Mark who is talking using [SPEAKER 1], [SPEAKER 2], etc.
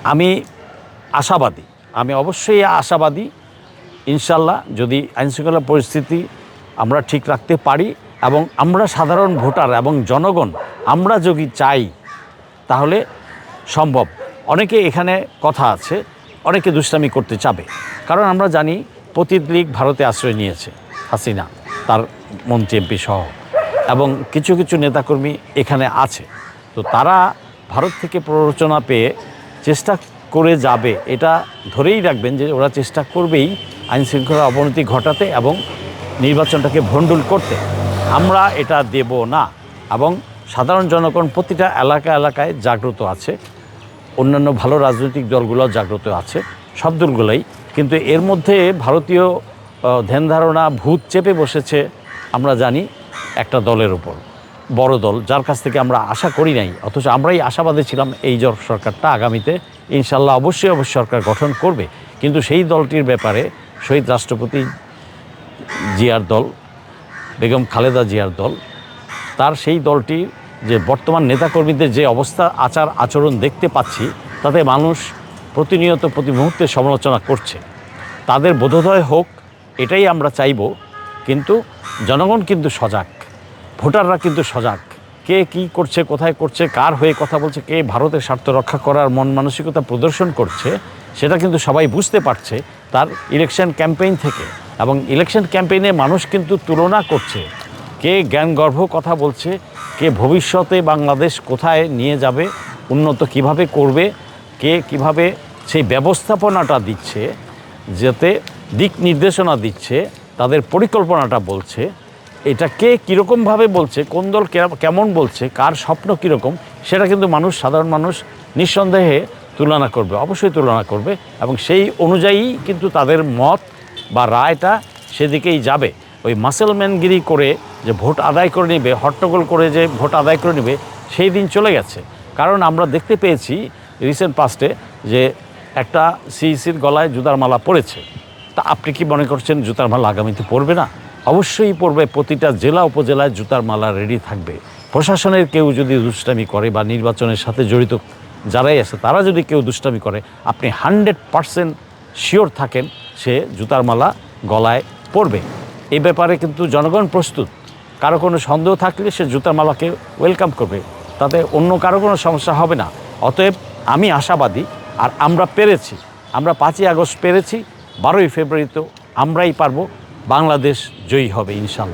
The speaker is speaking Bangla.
[SPEAKER 1] আমি আশাবাদী, আমি অবশ্যই আশাবাদী ইনশাল্লাহ যদি আইনশৃঙ্খলা পরিস্থিতি আমরা ঠিক রাখতে পারি এবং আমরা সাধারণ ভোটার এবং জনগণ আমরা যদি চাই তাহলে সম্ভব। অনেকে এখানে কথা আছে, অনেকে দুষ্টামি করতে চাবে, কারণ আমরা জানি পতিত লীগ ভারতে আশ্রয় নিয়েছে, হাসিনা তার মন্ত্রী এমপি সহ, এবং কিছু কিছু নেতাকর্মী এখানে আছে। তো তারা ভারত থেকে প্ররোচনা পেয়ে চেষ্টা করে যাবে, এটা ধরেই রাখবেন যে ওরা চেষ্টা করবেই আইনশৃঙ্খলার অবনতি ঘটাতে এবং নির্বাচনটাকে ভণ্ডুল করতে। আমরা এটা দেব না। এবং সাধারণ জনগণ প্রতিটা এলাকায় জাগ্রত আছে, অন্যান্য ভালো রাজনৈতিক দলগুলো জাগ্রত আছে, সব দলগুলোই। কিন্তু এর মধ্যে ভারতীয় ধ্যান ধারণা ভূত চেপে বসেছে আমরা জানি একটা দলের উপর, বড় দল, যার কাছ থেকে আমরা আশা করি নাই, অথচ আমরাই আশাবাদী ছিলাম এই সরকারটা আগামীতে ইনশাল্লাহ অবশ্যই সরকার গঠন করবে। কিন্তু সেই দলটির ব্যাপারে শহীদ রাষ্ট্রপতি জিয়ার দল, বেগম খালেদা জিয়ার দল, তার সেই দলটি যে বর্তমান নেতাকর্মীদের যে অবস্থা আচরণ দেখতে পাচ্ছি, তাতে মানুষ প্রতিনিয়ত প্রতি মুহূর্তে সমালোচনা করছে। তাদের বোধোদয় হোক, এটাই আমরা চাইব। কিন্তু জনগণ কিন্তু সজাগ, ভোটাররা কিন্তু সজাগ। কে কী করছে, কোথায় করছে, কার হয়ে কথা বলছে, কে ভারতের স্বার্থ রক্ষা করার মন মানসিকতা প্রদর্শন করছে, সেটা কিন্তু সবাই বুঝতে পারছে তার ইলেকশন ক্যাম্পেইন থেকে। এবং ইলেকশন ক্যাম্পেইনে মানুষ কিন্তু তুলনা করছে, কে জ্ঞানগর্ভ কথা বলছে, কে ভবিষ্যতে বাংলাদেশ কোথায় নিয়ে যাবে, উন্নত কিভাবে করবে, কে কিভাবে সেই ব্যবস্থাপনাটা দিচ্ছে, যাতে দিক নির্দেশনা দিচ্ছে, তাদের পরিকল্পনাটা বলছে, এটা কে কীরকমভাবে বলছে, কোন দল কেমন বলছে, কার স্বপ্ন কীরকম, সেটা কিন্তু সাধারণ মানুষ নিঃসন্দেহে তুলনা করবে, অবশ্যই তুলনা করবে। এবং সেই অনুযায়ী কিন্তু তাদের মত বা রায়টা সেদিকেই যাবে। ওই মাসেলম্যানগিরি করে যে ভোট আদায় করে নেবে, হট্টগোল করে যে ভোট আদায় করে নেবে, সেই দিন চলে গেছে। কারণ আমরা দেখতে পেয়েছি রিসেন্ট পাস্টে যে একটা সিইসির গলায় জুতার মালা পড়েছে। তা আপনি কি মনে করছেন জুতার মালা আগামীতে পড়বে না? অবশ্যই পড়বে। প্রতিটা জেলা উপজেলায় জুতার মালা রেডি থাকবে। প্রশাসনের কেউ যদি দুষ্টামি করে বা নির্বাচনের সাথে জড়িত যারাই আছে তারা যদি কেউ দুষ্টামি করে, আপনি 100% শিওর থাকেন সে জুতার মালা গলায় পড়বে। এই ব্যাপারে কিন্তু জনগণ প্রস্তুত। কারো কোনো সন্দেহ থাকলে সে জুতার মালাকে ওয়েলকাম করবে, তাতে অন্য কারো কোনো সমস্যা হবে না। অতএব আমি আশাবাদী, আর আমরা পেরেছি। আমরা 5ই আগস্ট পেরেছি, 12ই ফেব্রুয়ারি তো আমরাই পারবো। বাংলাদেশ জয়ী হবে ইনশাল্লাহ।